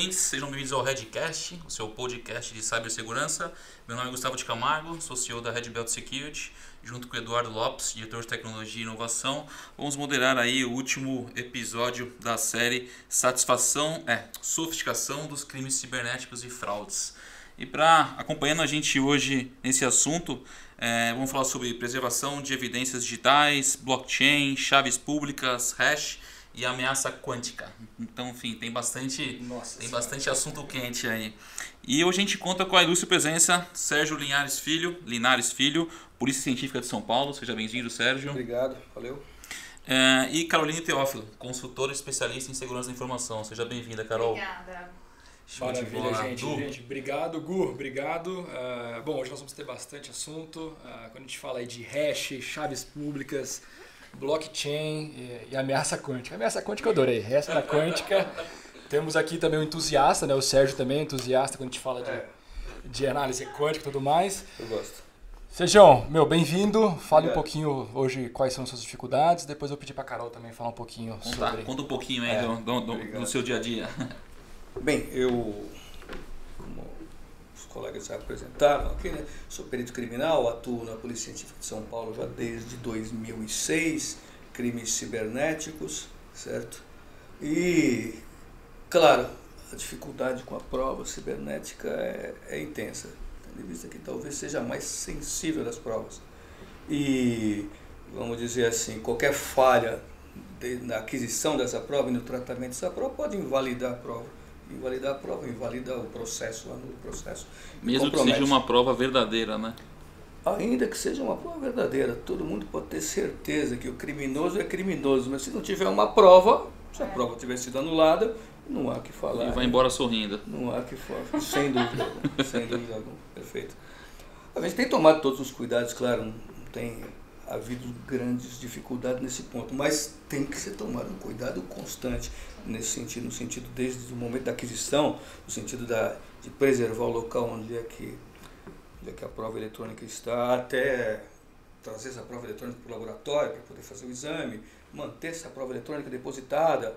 ouvintes, sejam bem-vindos ao Redcast, o seu podcast de cibersegurança. Meu nome é Gustavo de Camargo, sou CEO da Red Belt Security, junto com o Eduardo Lopes, diretor de tecnologia e inovação. Vamos moderar aí o último episódio da série Sofisticação dos crimes cibernéticos e fraudes. E para acompanhando a gente hoje nesse assunto, vamos falar sobre preservação de evidências digitais, blockchain, chaves públicas, hash e ameaça quântica. Então, enfim, tem bastante assunto quente aí. E hoje a gente conta com a ilustre presença Sérgio Linares Filho, Polícia Científica de São Paulo. Seja bem-vindo, Sérgio. Obrigado, valeu. E Caroline Teófilo, consultora especialista em segurança da informação. Seja bem-vinda, Carol. Obrigada. Maravilha, gente. Obrigado, Gu. Obrigado. Bom, hoje nós vamos ter bastante assunto. Quando a gente fala aí de hash, chaves públicas, blockchain e ameaça quântica. Ameaça quântica eu adorei. Resto da quântica. Temos aqui também um entusiasta, né? O Sérgio também é entusiasta quando a gente fala de análise quântica e tudo mais. Eu gosto. Sérgio, bem-vindo. Fale um pouquinho hoje quais são as suas dificuldades. Depois eu pedi para a Carol também falar um pouquinho sobre... Conta um pouquinho aí do seu dia a dia. Bem, como os colegas já apresentaram aqui, né, sou perito criminal, atuo na Polícia Científica de São Paulo já desde 2006, crimes cibernéticos, certo? E, claro, a dificuldade com a prova cibernética é intensa, tendo em vista que talvez seja a mais sensível das provas. E, vamos dizer assim, qualquer falha na aquisição dessa prova e no tratamento dessa prova pode invalidar a prova. Invalida o processo, anula o processo. Mesmo que seja uma prova verdadeira, né? Ainda que seja uma prova verdadeira, todo mundo pode ter certeza que o criminoso é criminoso, mas se não tiver uma prova, se a prova tiver sido anulada, não há o que falar. E vai embora sorrindo. Não há o que falar, sem dúvida alguma, sem dúvida alguma, perfeito. A gente tem tomado todos os cuidados, claro, não tem havido grandes dificuldades nesse ponto, mas tem que ser tomado um cuidado constante nesse sentido, no sentido desde o momento da aquisição, no sentido de preservar o local onde é que a prova eletrônica está, até trazer essa prova eletrônica para o laboratório para poder fazer o exame, manter essa prova eletrônica depositada,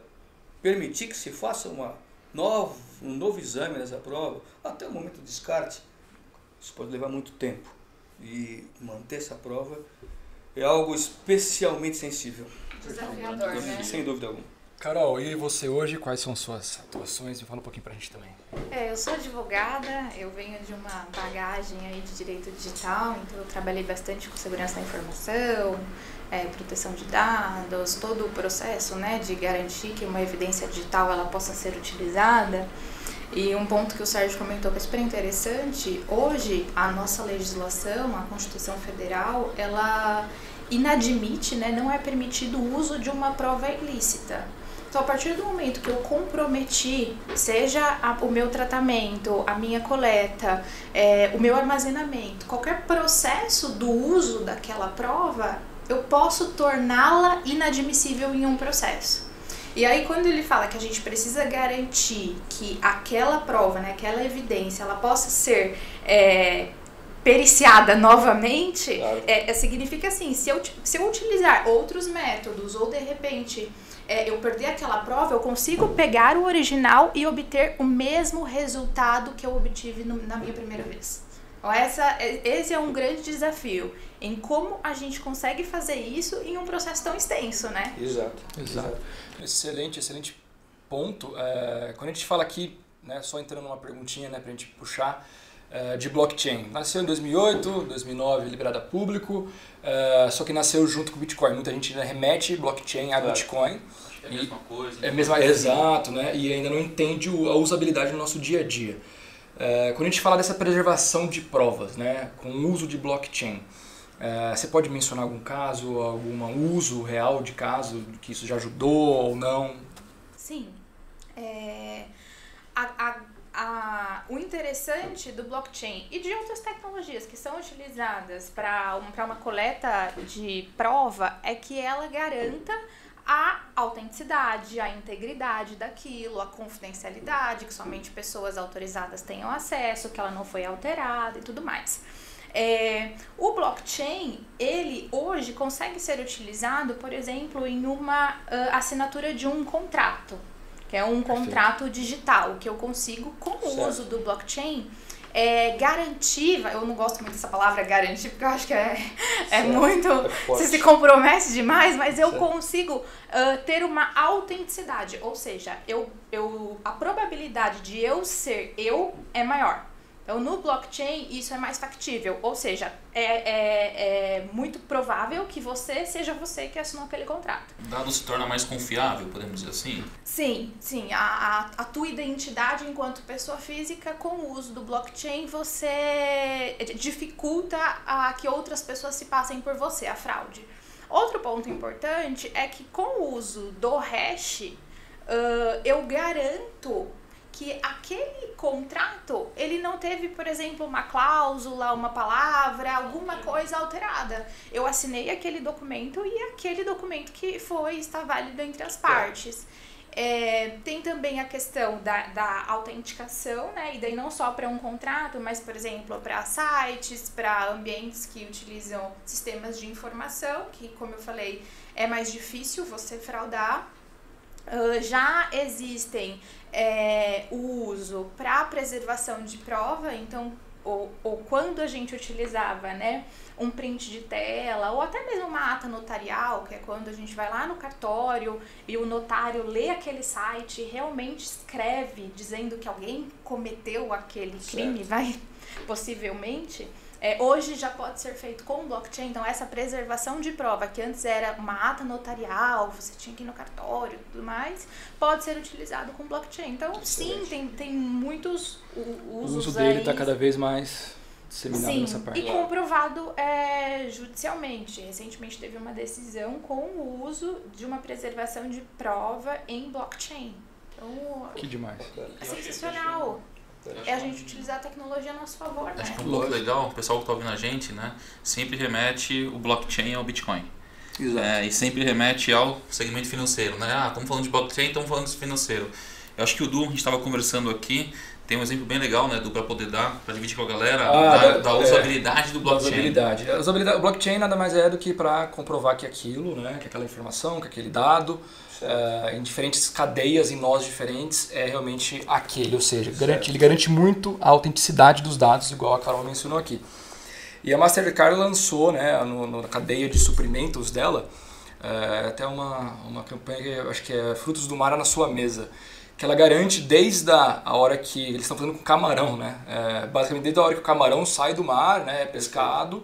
permitir que se faça um novo exame nessa prova, até o momento do descarte. Isso pode levar muito tempo e manter essa prova é algo especialmente sensível. Desafiador, né? Sem dúvida alguma. Carol, e você hoje, quais são suas atuações? Me fala um pouquinho pra gente também. Eu sou advogada, eu venho de uma bagagem aí de direito digital, então eu trabalhei bastante com segurança da informação, proteção de dados, todo o processo, né, de garantir que uma evidência digital ela possa ser utilizada. E um ponto que o Sérgio comentou que é super interessante, hoje a nossa legislação, a Constituição Federal, ela inadmite, né, não é permitido o uso de uma prova ilícita. Então, a partir do momento que eu comprometi, seja o meu tratamento, a minha coleta, o meu armazenamento, qualquer processo do uso daquela prova, eu posso torná-la inadmissível em um processo. E aí, quando ele fala que a gente precisa garantir que aquela prova, né, aquela evidência, ela possa ser periciada novamente, Claro. Significa assim, se eu utilizar outros métodos ou de repente eu perder aquela prova, eu consigo pegar o original e obter o mesmo resultado que eu obtive na minha primeira vez. Então, esse é um grande desafio em como a gente consegue fazer isso em um processo tão extenso, né? Exato. Excelente ponto. Quando a gente fala aqui, né, só entrando numa perguntinha, né, pra gente puxar, de blockchain. Nasceu em 2008, 2009 liberada a público, só que nasceu junto com o Bitcoin. Muita gente ainda remete blockchain a Bitcoin. É a mesma coisa. É a mesma, exato, né? E ainda não entende a usabilidade no nosso dia a dia. Quando a gente fala dessa preservação de provas, né, com o uso de blockchain, você pode mencionar algum caso, algum uso real de caso, que isso já ajudou ou não? Sim. O interessante do blockchain e de outras tecnologias que são utilizadas para uma coleta de prova é que ela garanta a autenticidade, a integridade daquilo, a confidencialidade, que somente pessoas autorizadas tenham acesso, que ela não foi alterada e tudo mais. O blockchain, ele hoje consegue ser utilizado, por exemplo, em uma assinatura de um contrato. que é um contrato digital, que eu consigo, com o uso do blockchain, garantir, eu não gosto muito dessa palavra garantir, porque eu acho que é muito, você se compromete demais, mas eu consigo ter uma autenticidade, ou seja, a probabilidade de eu ser eu é maior. Então, no blockchain, isso é mais factível, ou seja, é muito provável que você seja você que assinou aquele contrato. O dado se torna mais confiável, podemos dizer assim? Sim. A tua identidade enquanto pessoa física, com o uso do blockchain, você dificulta que outras pessoas se passem por você, a fraude. Outro ponto importante é que com o uso do hash, eu garanto que aquele contrato, ele não teve, por exemplo, uma cláusula, uma palavra, alguma coisa alterada. Eu assinei aquele documento e aquele documento que está válido entre as partes. Tem também a questão da autenticação, né? E daí não só para um contrato, mas, por exemplo, para sites, para ambientes que utilizam sistemas de informação, que, como eu falei, é mais difícil você fraudar. Já existem o uso para preservação de prova, então, ou quando a gente utilizava, né, um print de tela, ou até mesmo uma ata notarial, que é quando a gente vai lá no cartório e o notário lê aquele site e realmente escreve dizendo que alguém cometeu aquele crime, possivelmente. Hoje já pode ser feito com blockchain, então essa preservação de prova, que antes era uma ata notarial, você tinha que ir no cartório e tudo mais, pode ser utilizado com blockchain. Então, sim, tem muitos usos. O uso dele está cada vez mais disseminado nessa parte. E comprovado judicialmente. Recentemente teve uma decisão com o uso de uma preservação de prova em blockchain. Então, que demais. É sensacional. A gente utilizar a tecnologia a nosso favor, né? Acho que um ponto legal, o pessoal que está ouvindo a gente, né, sempre remete o blockchain ao Bitcoin. E sempre remete ao segmento financeiro, né? Estamos falando de blockchain, estamos falando de financeiro. Eu acho que o Du, a gente estava conversando aqui, tem um exemplo bem legal, né, Du, para poder dar, para dividir com a galera, da usabilidade do blockchain. O blockchain nada mais é do que para comprovar que aquilo, né, que aquela informação, que aquele dado, em diferentes cadeias, em nós diferentes, é realmente aquele, ou seja, ele garante muito a autenticidade dos dados, igual a Carol mencionou aqui. E a Mastercard lançou, né, na cadeia de suprimentos dela, até uma campanha que eu acho que é Frutos do Mar na Sua Mesa, que ela garante desde a hora que eles estão fazendo com camarão, né, basicamente desde a hora que o camarão sai do mar, né, é pescado,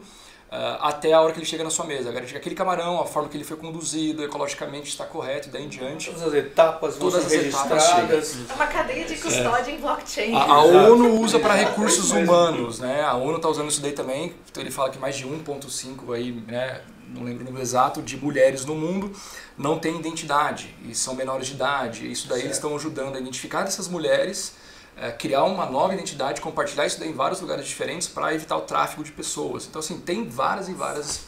até a hora que ele chega na sua mesa. Garante que aquele camarão, a forma que ele foi conduzido, ecologicamente está correto e daí em diante. Todas as etapas registradas. É uma cadeia de custódia em blockchain. A ONU usa para recursos humanos, né? A ONU está usando isso daí também. Então ele fala que mais de 1,5 aí, né? Não lembro o número exato, de mulheres no mundo não têm identidade e são menores de idade. Isso daí eles estão ajudando a identificar essas mulheres, criar uma nova identidade, compartilhar isso daí em vários lugares diferentes para evitar o tráfico de pessoas. Então, assim, tem várias e várias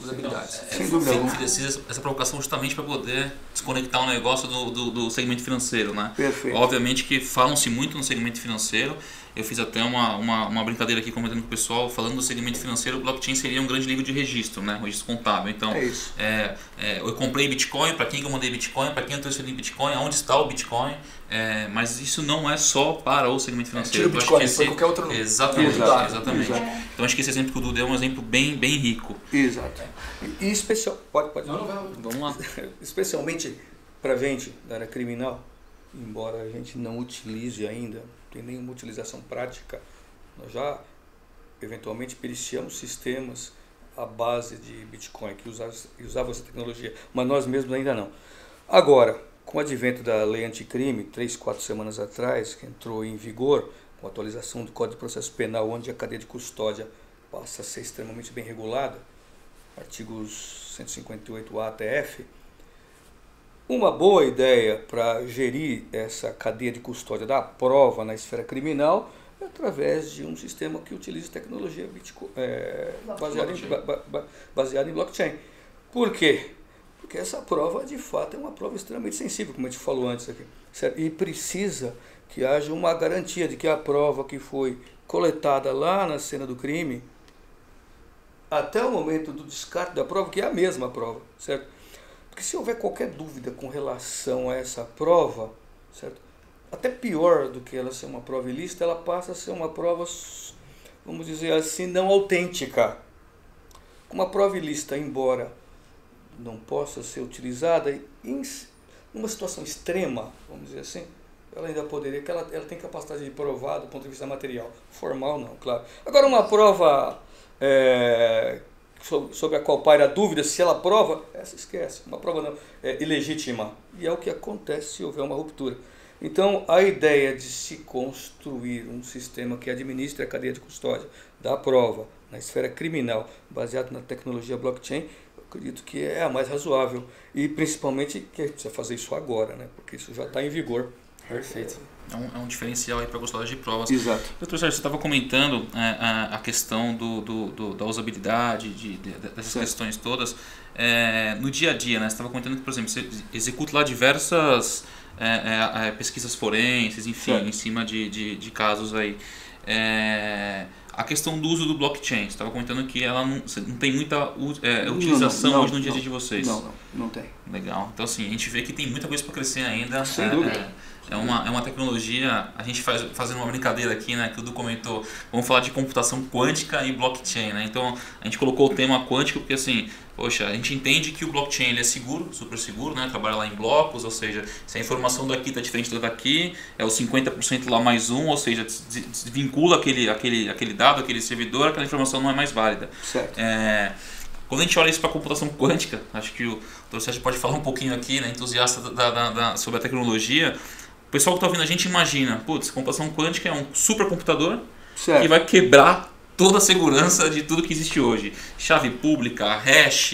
usabilidades. Sem dúvida alguma. Essa provocação justamente para poder desconectar o negócio do segmento financeiro, né? Perfeito. Obviamente que falam-se muito no segmento financeiro. Eu fiz até uma brincadeira aqui comentando com o pessoal, falando do segmento financeiro, o blockchain seria um grande livro de registro, né? Um registro contábil. Então, eu comprei Bitcoin, para quem eu mandei Bitcoin, para quem eu transferi Bitcoin, onde está o Bitcoin. Mas isso não é só para o segmento financeiro. Tira o Bitcoin, foi qualquer outro número. Exatamente. Então acho que esse exemplo que o Du deu é um exemplo bem rico. Exato. E pode. Não, vamos lá. Especialmente para a gente da área criminal, embora a gente não utilize ainda, não tem nenhuma utilização prática, nós já eventualmente periciamos sistemas à base de Bitcoin que usavam essa tecnologia, mas nós mesmos ainda não. Agora, com o advento da lei anticrime, 3-4 semanas atrás, que entrou em vigor, com a atualização do Código de Processo Penal, onde a cadeia de custódia passa a ser extremamente bem regulada, artigos 158A até F, uma boa ideia para gerir essa cadeia de custódia da prova na esfera criminal é através de um sistema que utilize tecnologia baseada em blockchain. Por quê? Porque essa prova, de fato, é uma prova extremamente sensível, como a gente falou antes aqui. Certo? E precisa que haja uma garantia de que a prova que foi coletada lá na cena do crime, até o momento do descarte da prova, que é a mesma prova, certo? Porque se houver qualquer dúvida com relação a essa prova, certo? Até pior do que ela ser uma prova ilícita, ela passa a ser uma prova, vamos dizer assim, não autêntica. Uma prova ilícita, embora não possa ser utilizada em uma situação extrema, vamos dizer assim, ela ainda poderia, que ela tem capacidade de provar do ponto de vista material. Formal não, claro. Agora uma prova sobre a qual paira a dúvida, se ela prova, essa esquece. Uma prova não, ilegítima. E é o que acontece se houver uma ruptura. Então, a ideia de se construir um sistema que administre a cadeia de custódia da prova na esfera criminal, baseado na tecnologia blockchain, eu acredito que é a mais razoável. E, principalmente, que a gente precisa fazer isso agora, né? Porque isso já está em vigor. Perfeito. É um diferencial para a custódia de provas. Exato. Doutor Sérgio, você estava comentando a questão da usabilidade, dessas questões todas. No dia a dia, né? Você estava comentando que, por exemplo, você executa lá diversas pesquisas forenses, enfim, em cima de casos aí. A questão do uso do blockchain, você estava comentando que ela não tem muita utilização hoje no dia a dia de vocês. Não tem. Legal. Então, assim, a gente vê que tem muita coisa para crescer ainda. Sem dúvida. É uma tecnologia, a gente fazendo uma brincadeira aqui, né, que o Du comentou, vamos falar de computação quântica e blockchain, né? Então, a gente colocou o tema quântico porque, assim, poxa, a gente entende que o blockchain ele é seguro, super seguro, né? Trabalha lá em blocos, ou seja, se a informação daqui está diferente da daqui, é o 50% lá mais um, ou seja, desvincula aquele dado, aquele servidor, aquela informação não é mais válida. Certo. Quando a gente olha isso para a computação quântica, acho que o Dr. Sérgio pode falar um pouquinho aqui, né, entusiasta sobre a tecnologia. O pessoal que está ouvindo a gente imagina, computação quântica é um supercomputador que vai quebrar toda a segurança de tudo que existe hoje. Chave pública, hash,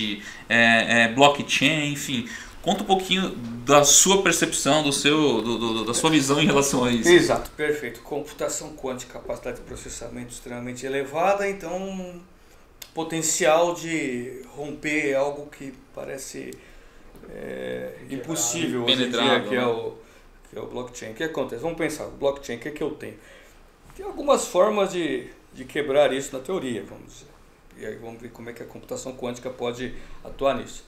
blockchain, enfim. Conta um pouquinho da sua percepção, da sua visão em relação a isso. Exato, perfeito. Computação quântica, capacidade de processamento extremamente elevada, então potencial de romper algo que parece impossível hoje em dia, que é o blockchain. O que acontece? Vamos pensar, o blockchain, o que eu tenho? Tem algumas formas de quebrar isso na teoria, vamos dizer. E aí vamos ver como é que a computação quântica pode atuar nisso.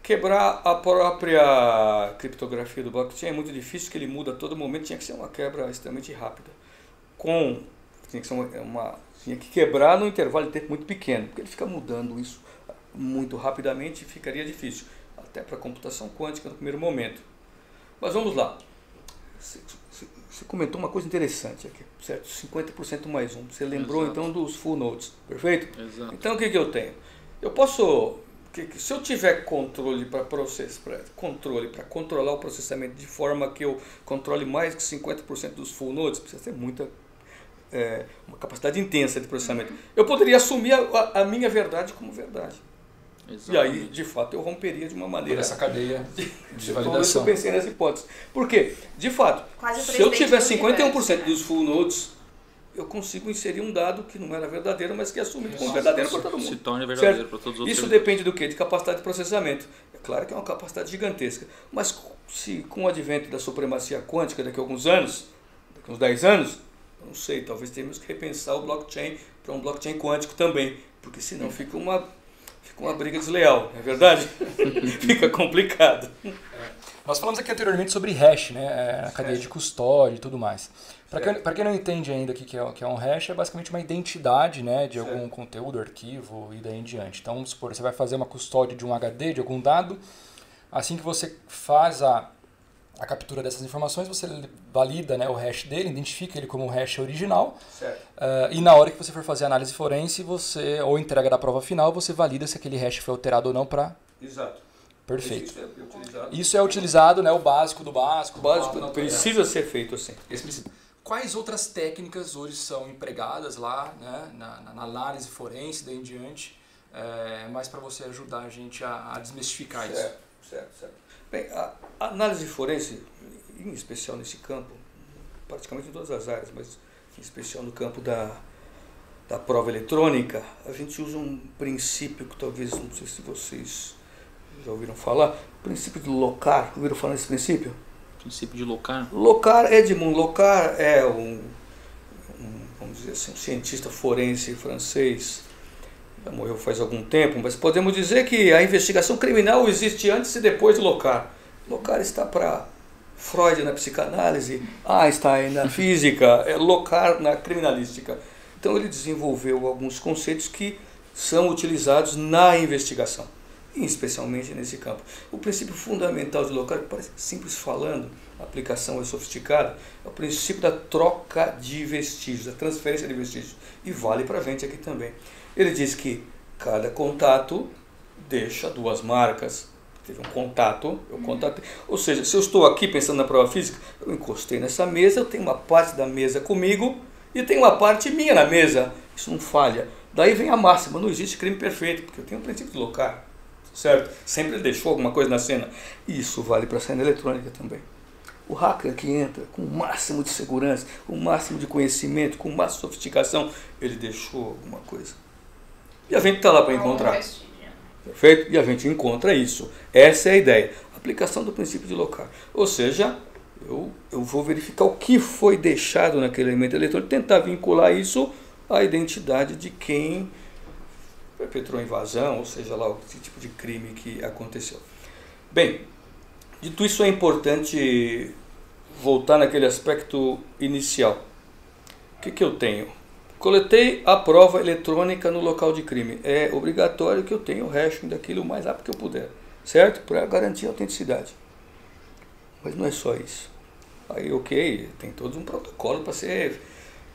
Quebrar a própria criptografia do blockchain é muito difícil, que ele muda a todo momento, tinha que ser uma quebra extremamente rápida. Tinha que quebrar num intervalo de tempo muito pequeno, porque ele fica mudando isso muito rapidamente e ficaria difícil, até para a computação quântica no primeiro momento. Mas vamos lá. Você comentou uma coisa interessante aqui, certo? 50% mais um. Você lembrou então dos full nodes, perfeito? Exato. Então o que eu tenho? Eu posso, se eu tiver controle para controlar o processamento de forma que eu controle mais que 50% dos full nodes, precisa ter uma capacidade intensa de processamento. Eu poderia assumir a minha verdade como verdade. Exatamente. E aí, de fato, eu romperia de uma maneira... Essa cadeia de validação. Eu pensei nessa hipótese. Por quê? De fato, se eu tiver 51% dos full nodes, eu consigo inserir um dado que não era verdadeiro, mas que é assumido como verdadeiro para todo mundo. Se torna verdadeiro para todos os outros. Isso depende do quê? De capacidade de processamento. É claro que é uma capacidade gigantesca. Mas se com o advento da supremacia quântica daqui a alguns anos, daqui a uns 10 anos, não sei, talvez tenhamos que repensar o blockchain para um blockchain quântico também, porque senão fica uma briga desleal, não é verdade? Fica complicado. Nós falamos aqui anteriormente sobre hash, né? A cadeia de custódia e tudo mais. Para quem não entende ainda o que é um hash, é basicamente uma identidade, né, de algum conteúdo, arquivo e daí em diante. Então, vamos supor, você vai fazer uma custódia de um HD, de algum dado. Assim que você faz a captura dessas informações, você valida, né, o hash dele, identifica ele como um hash original. E na hora que você for fazer a análise forense, ou entrega da prova final, você valida se aquele hash foi alterado ou não para... Exato. Perfeito. Isso é utilizado, né, o básico do básico. O básico precisa ser feito assim. Quais outras técnicas hoje são empregadas lá, né, na análise forense, daí em diante, mais para você ajudar a gente a desmistificar isso? Certo. Bem, a análise forense, em especial nesse campo, praticamente em todas as áreas, mas em especial no campo da prova eletrônica, a gente usa um princípio que talvez, não sei se vocês já ouviram falar, o princípio de Locard. Ouviram falar nesse princípio? Princípio de Locard? Edmond Locard é vamos dizer assim, um cientista forense francês. Já morreu faz algum tempo, mas podemos dizer que a investigação criminal existe antes e depois de Locard. Locard está para Freud na psicanálise, Einstein na física, Locard na criminalística. Então ele desenvolveu alguns conceitos que são utilizados na investigação, e especialmente nesse campo. O princípio fundamental de Locard, que parece simples falando, a aplicação é sofisticada, é o princípio da troca de vestígios, da transferência de vestígios, e vale para a gente aqui também. Ele diz que cada contato deixa duas marcas. Teve um contato, eu contatei. Ou seja, se eu estou aqui pensando na prova física, eu encostei nessa mesa, eu tenho uma parte da mesa comigo e tem uma parte minha na mesa. Isso não falha. Daí vem a máxima, não existe crime perfeito, porque eu tenho um princípio de Locard, certo? Sempre ele deixou alguma coisa na cena. E isso vale para a cena eletrônica também. O hacker que entra com o máximo de segurança, com o máximo de conhecimento, com o máximo de sofisticação, ele deixou alguma coisa. E a gente está lá para encontrar. Perfeito? E a gente encontra isso. Essa é a ideia. Aplicação do princípio de Locard. Ou seja, eu vou verificar o que foi deixado naquele elemento eletrônico, tentar vincular isso à identidade de quem perpetrou a invasão, ou seja lá, o tipo de crime que aconteceu. Bem, dito isso, é importante voltar naquele aspecto inicial. O que eu tenho? Coletei a prova eletrônica no local de crime. É obrigatório que eu tenha o hashing daquilo o mais rápido que eu puder, certo? Para garantir a autenticidade. Mas não é só isso. Aí, ok, tem todo um protocolo para ser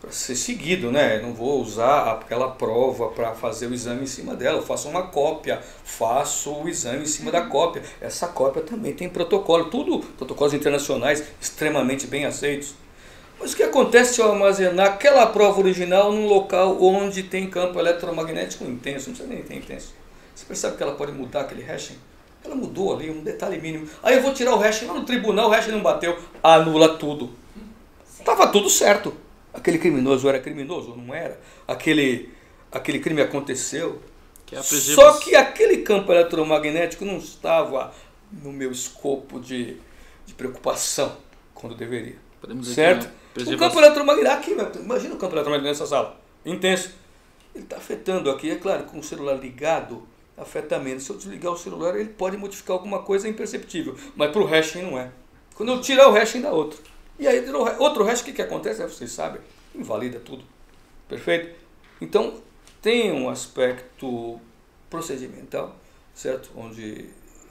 seguido, né? Não vou usar aquela prova para fazer o exame em cima dela. Eu faço uma cópia, faço o exame em cima da cópia. Essa cópia também tem protocolo, tudo protocolos internacionais extremamente bem aceitos. Mas o que acontece se eu armazenar aquela prova original num local onde tem campo eletromagnético intenso? Não precisa nem ter intenso. Você percebe que ela pode mudar aquele hashing? Ela mudou ali, um detalhe mínimo. Aí eu vou tirar o hashing lá no tribunal, o hashing não bateu. Anula tudo. Estava tudo certo. Aquele criminoso era criminoso ou não era? Aquele crime aconteceu. Só que aquele campo eletromagnético não estava no meu escopo de preocupação quando deveria. Certo? O campo eletromagnético, aqui, imagina o campo eletromagnético nessa sala, intenso. Ele está afetando aqui, é claro, com o celular ligado, afeta menos. Se eu desligar o celular, ele pode modificar alguma coisa imperceptível, mas para o hashing não é. Quando eu tirar o hashing, dá outro. E aí, outro hashing, o que acontece? Vocês sabem, invalida tudo. Perfeito? Então, tem um aspecto procedimental, certo? Onde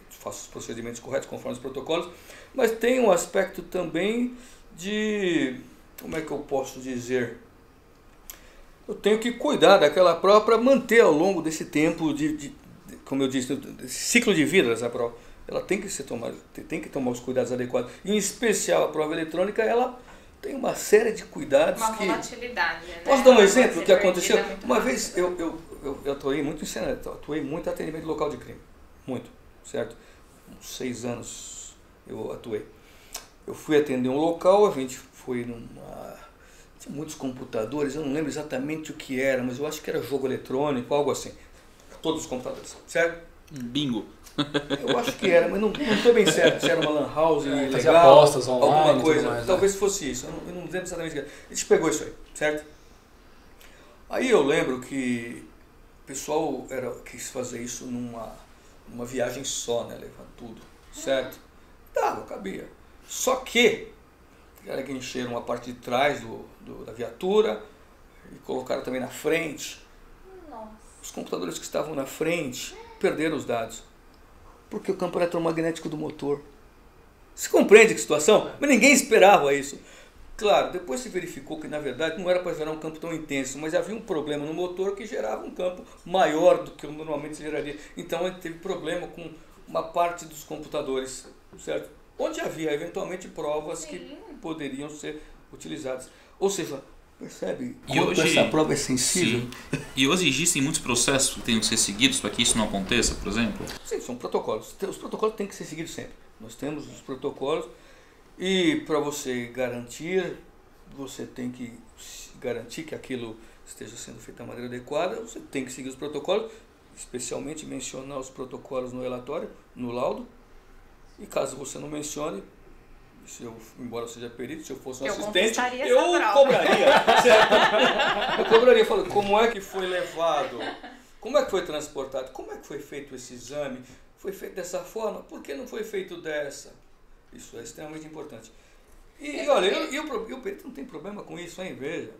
faço os procedimentos corretos conforme os protocolos, mas tem um aspecto também de, como é que eu posso dizer, eu tenho que cuidar daquela prova para manter ao longo desse tempo como eu disse, desse ciclo de vida dessa prova. Ela tem que tomar os cuidados adequados. Em especial a prova eletrônica, ela tem uma série de cuidados. Uma volatilidade, né? Posso dar um exemplo do que aconteceu? Uma vez eu atuei muito em cena, atuei muito em atendimento local de crime. Muito, certo? Uns 6 anos eu atuei. Eu fui atender um local, a gente foi tinha muitos computadores, eu não lembro exatamente o que era, mas eu acho que era jogo eletrônico, algo assim. Todos os computadores, certo? Bingo. Eu acho que era, mas não estou bem certo se era uma lan house legal, apostas online, alguma coisa. mais, talvez fosse isso, eu não lembro exatamente o que era. A gente pegou isso aí, certo? Aí eu lembro que o pessoal quis fazer isso numa viagem só, né? Levar tudo, certo? Dava, cabia. Só que encheram a parte de trás da viatura e colocaram também na frente. Nossa. Os computadores que estavam na frente perderam os dados. Porque o campo eletromagnético do motor. Você compreende que situação? Mas ninguém esperava isso. Claro, depois se verificou que na verdade não era para gerar um campo tão intenso, mas havia um problema no motor que gerava um campo maior do que normalmente se geraria. Então ele teve problema com uma parte dos computadores, certo? Onde havia eventualmente provas que poderiam ser utilizadas. Ou seja, percebe quanto essa prova é sensível? Sim. E hoje existem muitos processos que têm que ser seguidos para que isso não aconteça, por exemplo? Sim, são protocolos. Os protocolos têm que ser seguidos sempre. Nós temos os protocolos e para você garantir, você tem que garantir que aquilo esteja sendo feito da maneira adequada, você tem que seguir os protocolos, especialmente mencionar os protocolos no relatório, no laudo. E caso você não mencione, embora eu seja perito, se eu fosse um assistente, eu cobraria. Certo? Eu cobraria, falando como é que foi levado, como é que foi transportado, como é que foi feito esse exame, foi feito dessa forma, por que não foi feito dessa? Isso é extremamente importante. E olha, e o perito não tem problema com isso, hein? Veja.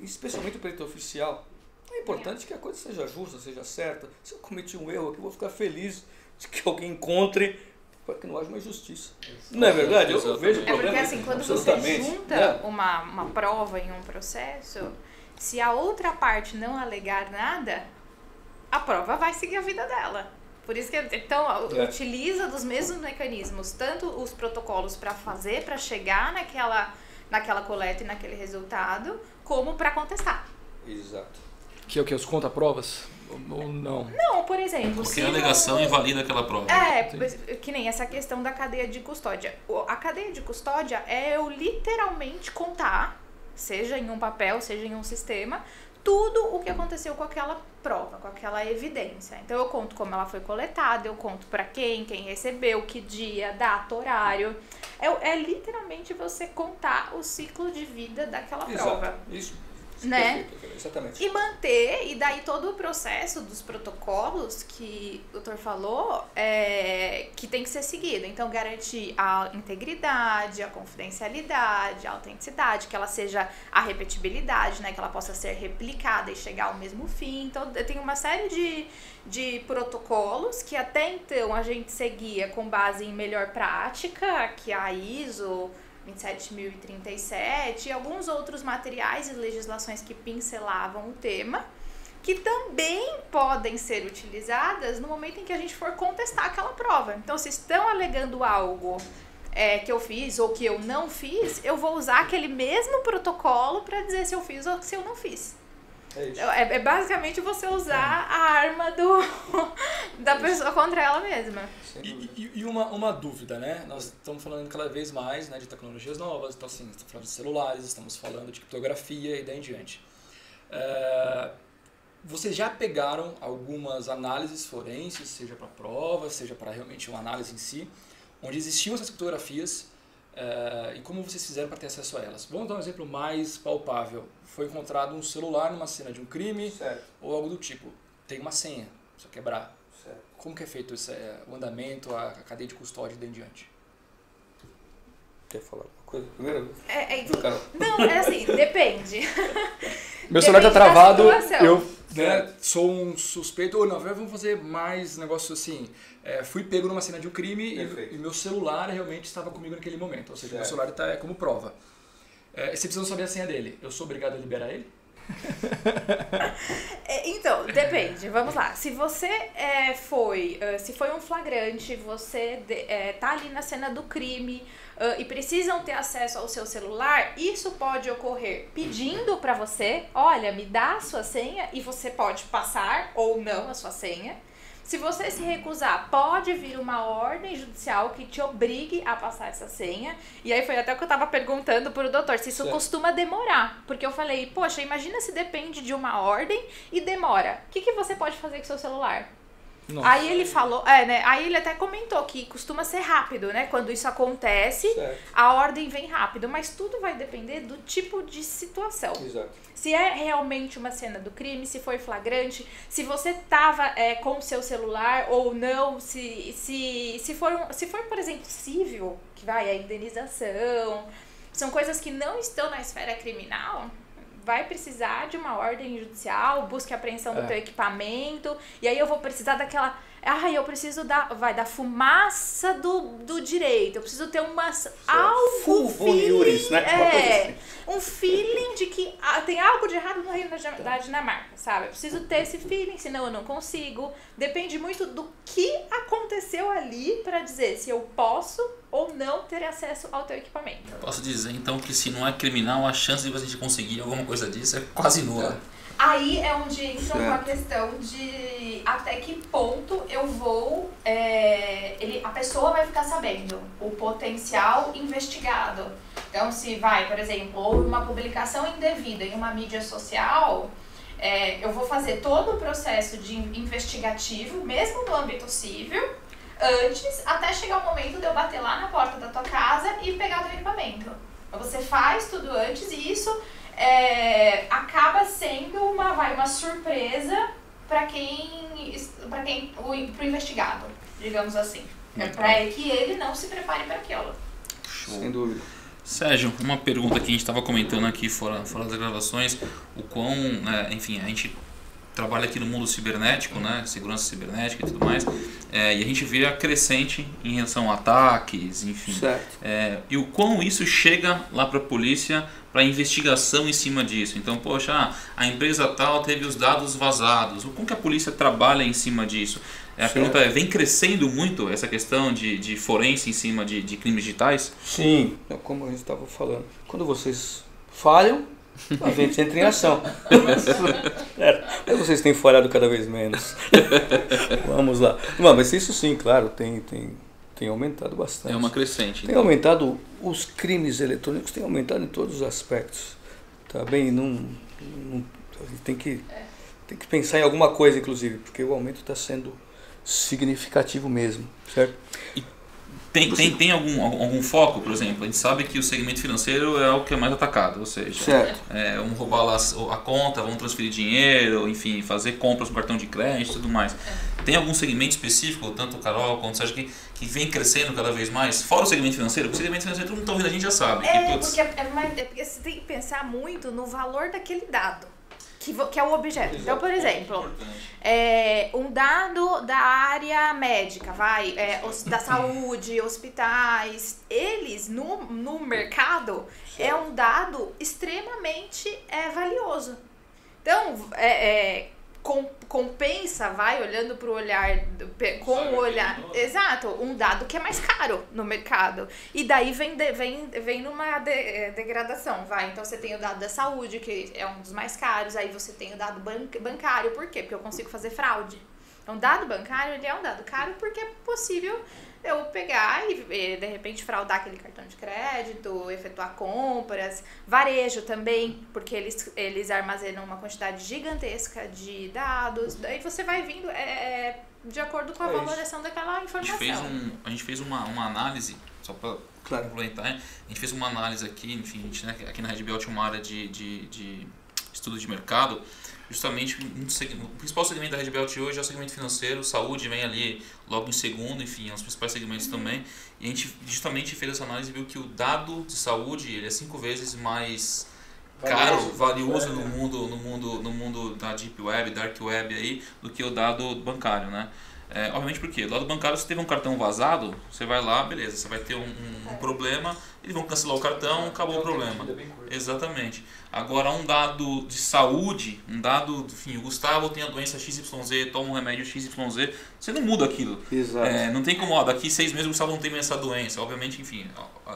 Especialmente o perito oficial. É importante que a coisa seja justa, seja certa. Se eu cometi um erro aqui, eu vou ficar feliz de que alguém encontre para que não haja uma injustiça. Não é verdade? Eu vejo o problema. Porque assim, quando você junta uma prova em um processo, se a outra parte não alegar nada, a prova vai seguir a vida dela. Por isso que, então, utiliza dos mesmos mecanismos, tanto os protocolos para chegar naquela coleta e naquele resultado, como para contestar. Exato. Que é o que? Os contraprovas? Ou não? Não, por exemplo... Porque a alegação invalida aquela prova. Que nem essa questão da cadeia de custódia. A cadeia de custódia é eu literalmente contar, seja em um papel, seja em um sistema, tudo o que aconteceu com aquela prova, com aquela evidência. Então eu conto como ela foi coletada, eu conto para quem recebeu, que dia, data, horário. É literalmente você contar o ciclo de vida daquela prova. Isso. Né? Perfeito, exatamente. E manter, e daí todo o processo dos protocolos que o doutor falou, que tem que ser seguido. Então, garantir a integridade, a confidencialidade, a autenticidade, que ela seja a repetibilidade, né? Que ela possa ser replicada e chegar ao mesmo fim. Então, tem uma série de protocolos que até então a gente seguia com base em melhor prática, que é a ISO 27037 e alguns outros materiais e legislações que pincelavam o tema, que também podem ser utilizadas no momento em que a gente for contestar aquela prova. Então, se estão alegando algo que eu fiz ou que eu não fiz, eu vou usar aquele mesmo protocolo para dizer se eu fiz ou se eu não fiz. É basicamente você usar a arma da pessoa contra ela mesma. E uma dúvida, né? Nós estamos falando cada vez mais, né, de tecnologias novas, então assim, estamos falando de celulares, estamos falando de criptografia e daí em diante. Vocês já pegaram algumas análises forenses, seja para provas, seja para realmente uma análise em si, onde existiam essas criptografias e como vocês fizeram para ter acesso a elas? Vamos dar um exemplo mais palpável. Foi encontrado um celular numa cena de um crime, certo, ou algo do tipo. Tem uma senha, precisa quebrar. Certo. Como que é feito o andamento, a cadeia de custódia e daí em diante? Quer falar uma coisa primeiro? Não, é assim, depende. Meu celular está travado, eu sou um suspeito, ou não, vamos fazer mais negócio assim. Fui pego numa cena de um crime e meu celular realmente estava comigo naquele momento, ou seja, meu celular está como prova. Você precisa saber a senha dele, eu sou obrigado a liberar ele? Então, depende, vamos lá. Se você se foi um flagrante, você tá ali na cena do crime e precisam ter acesso ao seu celular, isso pode ocorrer pedindo para você, olha, me dá a sua senha, e você pode passar ou não a sua senha. Se você se recusar, pode vir uma ordem judicial que te obrigue a passar essa senha. E aí foi até o que eu tava perguntando pro doutor, se isso costuma demorar. Porque eu falei, poxa, imagina se depende de uma ordem e demora. O que você pode fazer com o seu celular? Nossa. Aí ele falou, aí ele até comentou que costuma ser rápido, né? Quando isso acontece, a ordem vem rápido, mas tudo vai depender do tipo de situação. Exato. Se é realmente uma cena do crime, se foi flagrante, se você tava com o seu celular ou não, se for, por exemplo, civil, que vai a indenização, são coisas que não estão na esfera criminal, vai precisar de uma ordem judicial, busca a apreensão do teu equipamento, e aí eu vou precisar daquela... eu preciso da fumaça do direito, eu preciso ter algo feeling, né? Um feeling de que tem algo de errado no Reino da Dinamarca, sabe? Eu preciso ter esse feeling, senão eu não consigo. Depende muito do que aconteceu ali para dizer se eu posso ou não ter acesso ao teu equipamento. Posso dizer, então, que se não é criminal, a chance de a gente conseguir alguma coisa disso é quase nula. Aí é onde entra uma questão de até que ponto eu vou... a pessoa vai ficar sabendo, o potencial investigado. Então, se vai, por exemplo, houve uma publicação indevida em uma mídia social, eu vou fazer todo o processo de investigativo, mesmo no âmbito civil, antes, até chegar o momento de eu bater lá na porta da tua casa e pegar teu equipamento. Você faz tudo antes e isso acaba sendo uma surpresa pro investigado, digamos assim. É para que ele não se prepare para aquilo. Show. Sem dúvida. Sérgio, uma pergunta que a gente estava comentando aqui fora das gravações, o quão, enfim, a gente trabalha aqui no mundo cibernético, né, segurança cibernética e tudo mais, e a gente vê a crescente em relação a ataques, enfim, e o quão isso chega lá para a polícia, para investigação em cima disso. Então, poxa, a empresa tal teve os dados vazados, como que a polícia trabalha em cima disso? A pergunta é, vem crescendo muito essa questão de forense em cima de crimes digitais? Sim, como a gente estava falando, quando vocês falham, a gente entra em ação. Mas vocês têm falhado cada vez menos. Vamos lá. Não, mas isso sim, claro, tem aumentado bastante. É uma crescente. Tem aumentado, os crimes eletrônicos têm aumentado em todos os aspectos. Tá bem? Tem que pensar em alguma coisa, inclusive, porque o aumento está sendo significativo mesmo, certo? Tem algum foco, por exemplo? A gente sabe que o segmento financeiro é o que é mais atacado, ou seja, vamos roubar lá a conta, vamos transferir dinheiro, enfim, fazer compras no cartão de crédito e tudo mais. Tem algum segmento específico, tanto o Carol quanto o Sérgio, que vem crescendo cada vez mais? Fora o segmento financeiro, porque o segmento financeiro todo mundo está ouvindo, a gente já sabe. Porque você tem que pensar muito no valor daquele dado. Que é o objeto. Então, por exemplo, um dado da área médica, da saúde, hospitais, eles no mercado é um dado extremamente valioso. Então, compensa, olhando para o olhar, com o olhar, exato, um dado que é mais caro no mercado. E daí vem numa degradação, então você tem o dado da saúde, que é um dos mais caros, aí você tem o dado bancário, por quê? Porque eu consigo fazer fraude. Então, o dado bancário, ele é um dado caro porque é possível eu pegar e, de repente, fraudar aquele cartão de crédito, efetuar compras. Varejo também, porque eles armazenam uma quantidade gigantesca de dados. Daí você vai vindo de acordo com a valoração daquela informação. A gente fez uma análise, só para complementar, a gente fez uma análise aqui, enfim, aqui na Red Belt uma área de estudo de mercado. Justamente, o principal segmento da Red Belt hoje é o segmento financeiro, saúde vem ali logo em segundo, enfim, é um dos principais segmentos também. E a gente justamente fez essa análise e viu que o dado de saúde ele é 5 vezes mais valioso no mundo da Deep Web, Dark Web aí, do que o dado bancário, né? Obviamente porque do lado bancário, se teve um cartão vazado, você vai lá, beleza, você vai ter um problema, eles vão cancelar o cartão, acabou o problema. Exatamente. Agora, um dado de saúde, enfim, o Gustavo tem a doença XYZ, toma um remédio XYZ, você não muda aquilo. Exato. Não tem como, daqui 6 meses o Gustavo não tem mais essa doença. Obviamente, enfim,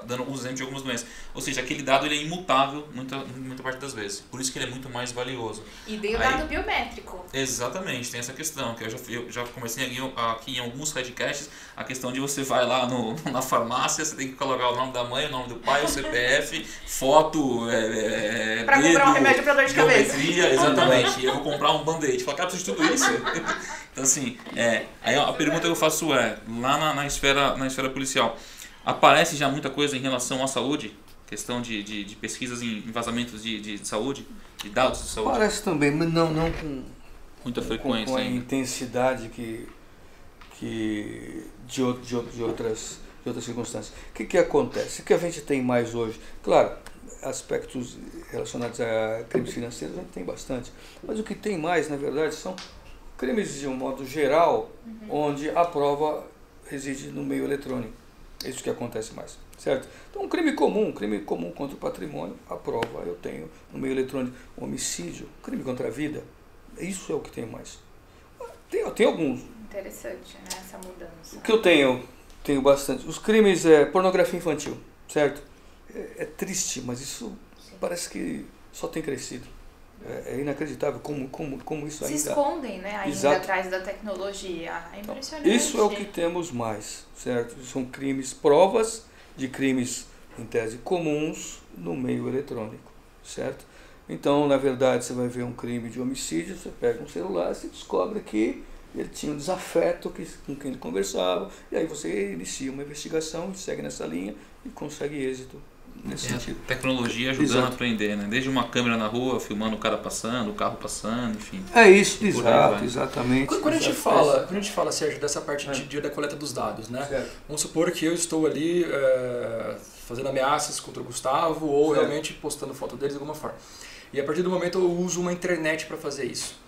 dando alguns exemplos de algumas doenças. Ou seja, aquele dado ele é imutável muita parte das vezes. Por isso que ele é muito mais valioso. E tem o dado biométrico. Exatamente, tem essa questão, que eu já comecei aqui em alguns podcasts, a questão de você vai lá na farmácia, você tem que colocar o nome da mãe, o nome do pai, o CPF, foto, pra comprar um remédio pra dor de cabeça. Exatamente, e eu vou comprar um band-aid. Fala, cara, preciso de tudo isso? Então assim, aí a pergunta que eu faço lá na esfera policial, aparece já muita coisa em relação à saúde? Questão de pesquisas em vazamentos de saúde, de dados de saúde? Parece também, mas não com muita frequência, com a intensidade de outras circunstâncias. O que acontece? O que a gente tem mais hoje? Claro, aspectos relacionados a crimes financeiros a gente tem bastante, mas o que tem mais, na verdade, são crimes de um modo geral, onde a prova reside no meio eletrônico. É isso que acontece mais, certo? Então, um crime comum contra o patrimônio, a prova eu tenho no meio eletrônico. Um homicídio, crime contra a vida, isso é o que tem mais. Tem alguns. Interessante, né, essa mudança. O que eu tenho bastante. Os crimes pornografia infantil, certo? É triste, mas isso parece que só tem crescido. É inacreditável como isso ainda... Se escondem, né, ainda atrás da tecnologia. É impressionante. Isso é o que temos mais, certo? São provas de crimes, em tese, comuns no meio eletrônico, certo? Então, na verdade, você vai ver um crime de homicídio, você pega um celular, você descobre que ele tinha um desafeto com quem ele conversava, e aí você inicia uma investigação, segue nessa linha e consegue êxito nesse sentido. Tecnologia ajudando a aprender, né? Desde uma câmera na rua, filmando o cara passando, o carro passando, enfim. É isso, exato, exatamente. Quando a gente fala, Sérgio, dessa parte da coleta dos dados, né? Certo. Vamos supor que eu estou ali fazendo ameaças contra o Gustavo ou realmente postando foto deles de alguma forma. E a partir do momento eu uso uma internet para fazer isso.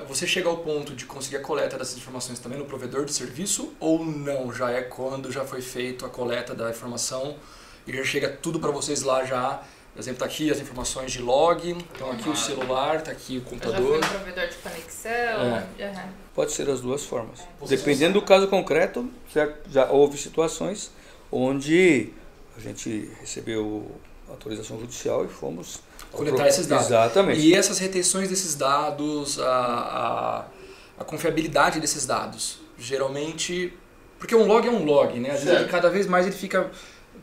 Você chega ao ponto de conseguir a coleta dessas informações também no provedor de serviço ou não? Já é quando já foi feita a coleta da informação e já chega tudo para vocês lá já? Por exemplo, está aqui as informações de log, então aqui o celular, está aqui o computador. Eu já fui no provedor de conexão. Pode ser as duas formas. Dependendo do caso concreto, certo? Já houve situações onde a gente recebeu autorização judicial e fomos coletar esses dados. Exatamente. E essas retenções desses dados, a confiabilidade desses dados, geralmente... Porque um log é um log, né? Às vezes cada vez mais ele fica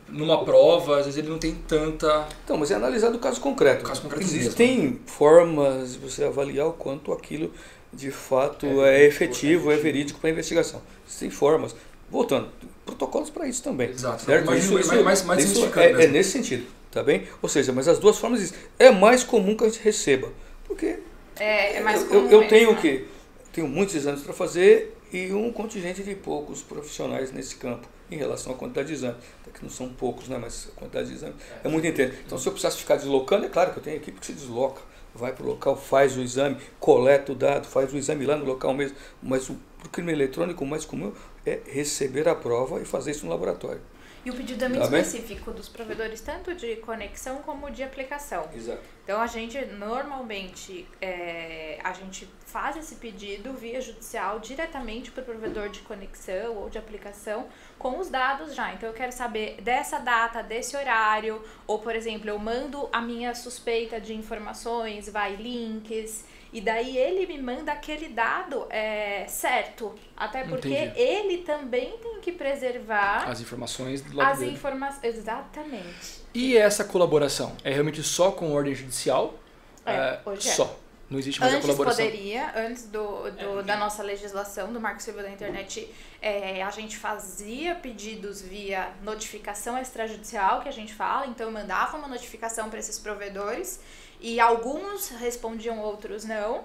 numa prova, às vezes ele não tem tanta... Então, mas é analisado o caso concreto. Existem mesmo, formas de você avaliar o quanto aquilo de fato é efetivo, é verídico para a investigação. Existem formas. Voltando, protocolos para isso também. Exato. Certo? Isso é nesse sentido. Tá bem? Ou seja, mas as duas formas existem. É mais comum que a gente receba. Porque é mais comum eu tenho tenho muitos exames para fazer e um contingente de poucos profissionais nesse campo em relação à quantidade de exames. Até que não são poucos, né? Mas a quantidade de exames é muito intensa. Então, se eu precisasse ficar deslocando, é claro que eu tenho equipe que se desloca. Vai para o local, faz o exame, coleta o dado, faz o exame lá no local mesmo. Mas o crime eletrônico, o mais comum é receber a prova e fazer isso no laboratório. E o pedido é muito específico dos provedores, tanto de conexão como de aplicação. Exato. Então, a gente normalmente a gente faz esse pedido via judicial diretamente para o provedor de conexão ou de aplicação com os dados já. Então, eu quero saber dessa data, desse horário, ou, por exemplo, eu mando a minha suspeita de informações, links... E daí ele me manda aquele dado certo. Até porque ele também tem que preservar as informações do lado dele. Exatamente. E essa colaboração? É realmente só com ordem judicial? Hoje só. Não existe mais a colaboração? Antes da nossa legislação, do Marco Civil da Internet, a gente fazia pedidos via notificação extrajudicial, que a gente fala. Então, eu mandava uma notificação para esses provedores e alguns respondiam, outros não.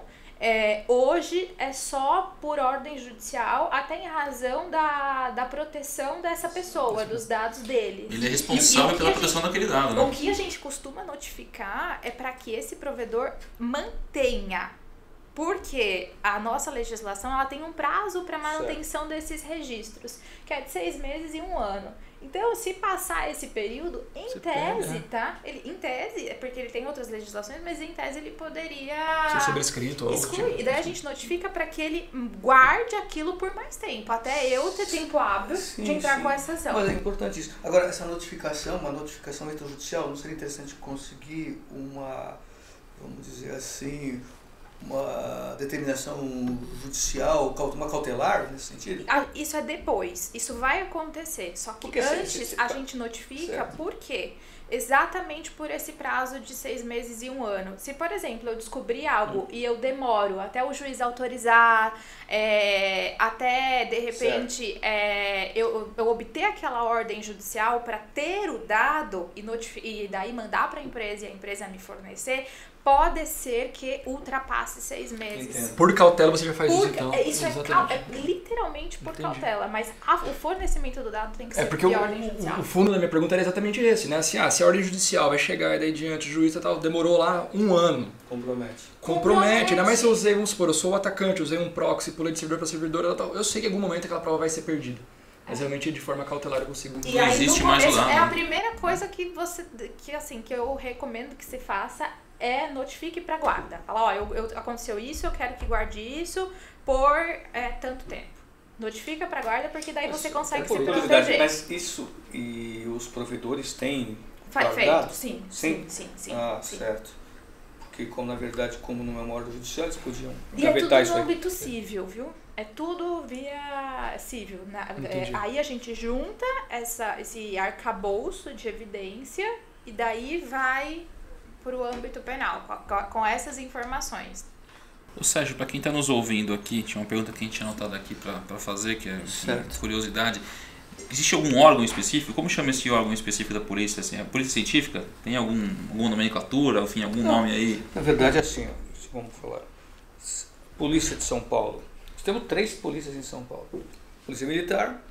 Hoje é só por ordem judicial, até em razão da proteção dessa pessoa, dos dados dele. Ele é responsável pela proteção daquele dado, né? O que a gente costuma notificar é para que esse provedor mantenha. Porque a nossa legislação ela tem um prazo para manutenção desses registros, que é de 6 meses e 1 ano. Então, se passar esse período, em tese, tá? Em tese, é porque ele tem outras legislações, mas em tese ele poderia ser sobrescrito ou excluir. E daí a gente notifica para que ele guarde aquilo por mais tempo, até eu ter tempo hábil de entrar com essa ação. Mas é importante isso. Agora, essa notificação, uma notificação extrajudicial, não seria interessante conseguir uma, vamos dizer assim, uma determinação judicial, uma cautelar nesse sentido? Isso é depois, isso vai acontecer, só que porque antes a gente notifica, por quê? Exatamente por esse prazo de 6 meses e 1 ano. Se, por exemplo, eu descobri algo e eu demoro até o juiz autorizar, até, de repente, eu obter aquela ordem judicial para ter o dado e daí mandar para a empresa e a empresa me fornecer, pode ser que ultrapasse 6 meses. Entendo. Por cautela você já faz isso, então? Isso é literalmente por cautela, mas o fornecimento do dado tem que ser porque via ordem judicial. O fundo da minha pergunta era exatamente esse, né? Assim, se a ordem judicial vai chegar e daí diante o juiz e tal, demorou lá 1 ano. Compromete. Ainda mais se eu usei, vamos supor, eu sou o atacante, usei um proxy, pulei de servidor para servidor, eu sei que em algum momento aquela prova vai ser perdida. Mas realmente de forma cautelar eu consigo. E aí, existe mais o dado. É a primeira coisa que eu recomendo que se faça notifique para guarda. Fala, aconteceu isso, eu quero que guarde isso por tanto tempo. Notifica para guarda porque daí você consegue se proteger. Mas isso e os provedores têm feito? Sim. Certo. Porque como na verdade, como não é uma ordem judicial, eles podiam gavetar isso aí. E é tudo no âmbito civil, viu? É tudo via civil. Aí a gente junta esse arcabouço de evidência e daí vai para o âmbito penal, com essas informações. Ô Sérgio, para quem está nos ouvindo aqui, tinha uma pergunta que a gente tinha anotado aqui para fazer, que é curiosidade. existe algum órgão específico? Como chama esse órgão específico da polícia? Assim, a polícia científica? Tem alguma nomenclatura, enfim, algum nome aí? Na verdade é assim, vamos falar. Polícia de São Paulo. Nós temos 3 polícias em São Paulo. Polícia Militar,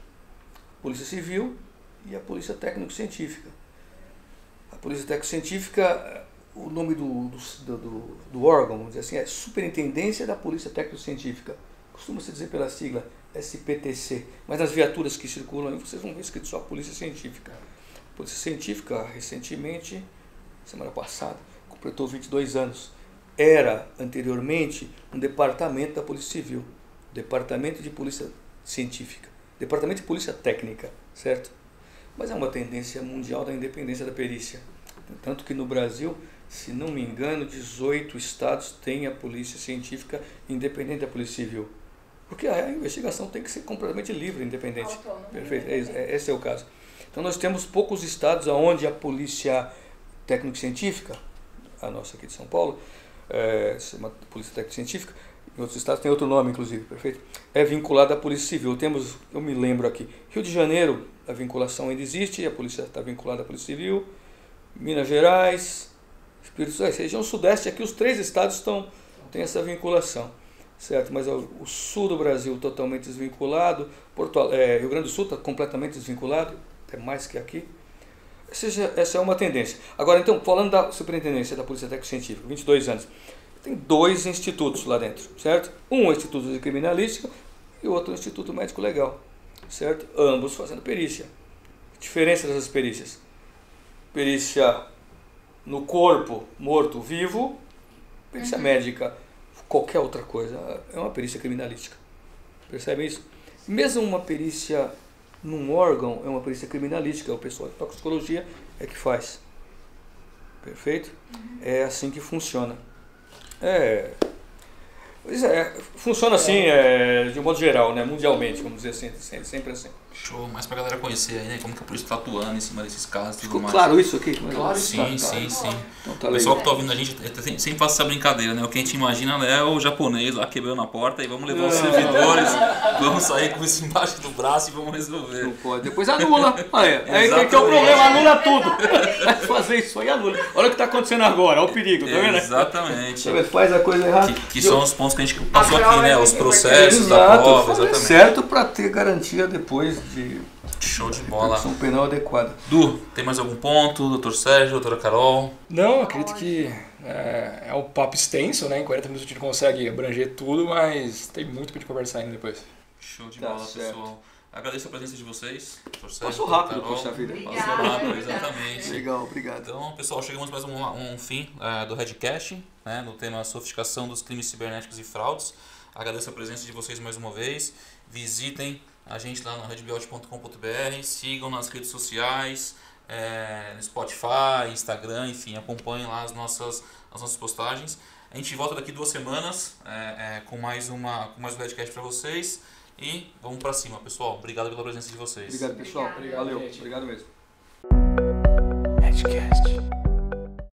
Polícia Civil e a Polícia Técnico-Científica. A Polícia Técnico-Científica, o nome do órgão, vamos dizer assim, é Superintendência da Polícia Técnico-Científica. Costuma-se dizer pela sigla SPTC, mas nas viaturas que circulam aí vocês vão ver escrito só Polícia Científica. A Polícia Científica, recentemente, semana passada, completou 22 anos. Era, anteriormente, um departamento da Polícia Civil, Departamento de Polícia Científica, Departamento de Polícia Técnica, certo? Mas é uma tendência mundial da independência da perícia. Tanto que no Brasil, se não me engano, 18 estados têm a Polícia Científica independente da Polícia Civil. Porque a investigação tem que ser completamente livre e independente. Autônomo. Perfeito, esse é o caso. Então nós temos poucos estados onde a Polícia Técnico-Científica, a nossa aqui de São Paulo, uma Polícia Técnico-Científica, em outros estados tem outro nome, inclusive, perfeito? É vinculada à Polícia Civil. Eu me lembro aqui, Rio de Janeiro, a vinculação ainda existe, a polícia está vinculada à Polícia Civil, Minas Gerais, Espírito Santo, região sudeste, aqui os 3 estados têm essa vinculação, certo? Mas o sul do Brasil totalmente desvinculado, Rio Grande do Sul está completamente desvinculado, até mais que aqui. Essa é uma tendência. Agora, então, falando da Superintendência da Polícia Técnico-Científica, 22 anos, tem 2 institutos lá dentro, certo? Um é o Instituto de Criminalística e o outro é o Instituto Médico Legal, certo? Ambos fazendo perícia. Diferença dessas perícias: perícia no corpo morto vivo, perícia médica, qualquer outra coisa, é uma perícia criminalística. Percebe isso? Mesmo uma perícia num órgão é uma perícia criminalística, o pessoal de toxicologia é que faz. Perfeito? É assim que funciona. Funciona assim, de um modo geral, né? Mundialmente, vamos dizer assim, sempre assim. Show, mas pra galera conhecer aí, né, como que a polícia está atuando em cima desses casos e tudo Ficou mais. claro isso aqui? Claro, sim. Então tá O pessoal que tá ouvindo a gente sempre faz essa brincadeira, né? O que a gente imagina é o japonês lá quebrando a porta e vamos levar os servidores, vamos sair com isso embaixo do braço e vamos resolver. Não pode, depois anula. Aí que é o problema, anula tudo. Vai fazer isso aí, anula. Olha o que tá acontecendo agora, olha o perigo, tá vendo? Exatamente. Faz a coisa errada. Que são os pontos que a gente passou aqui, né? Os processos da prova, exatamente. Certo, para ter garantia depois de show de bola. ação penal adequada. Du, tem mais algum ponto? Doutor Sérgio, doutora Carol? Não, acredito que é um papo extenso, né? Em 40 minutos a gente não consegue abranger tudo, mas tem muito pra gente conversar ainda depois. Show de bola, pessoal. Agradeço a presença de vocês. Passou rápido, poxa vida. Passou rápido, exatamente. Legal, obrigado. Então, pessoal, chegamos mais um fim do Redcast, né, no tema sofisticação dos crimes cibernéticos e fraudes. Agradeço a presença de vocês mais uma vez. Visitem a gente lá no redbuild.com.br, sigam nas redes sociais, no Spotify, Instagram, enfim, acompanhem lá as nossas postagens. A gente volta daqui 2 semanas com mais um Redcast para vocês. E vamos pra cima, pessoal. Obrigado pela presença de vocês. Obrigado, pessoal. Obrigado, Valeu. gente. Obrigado mesmo. Redcast.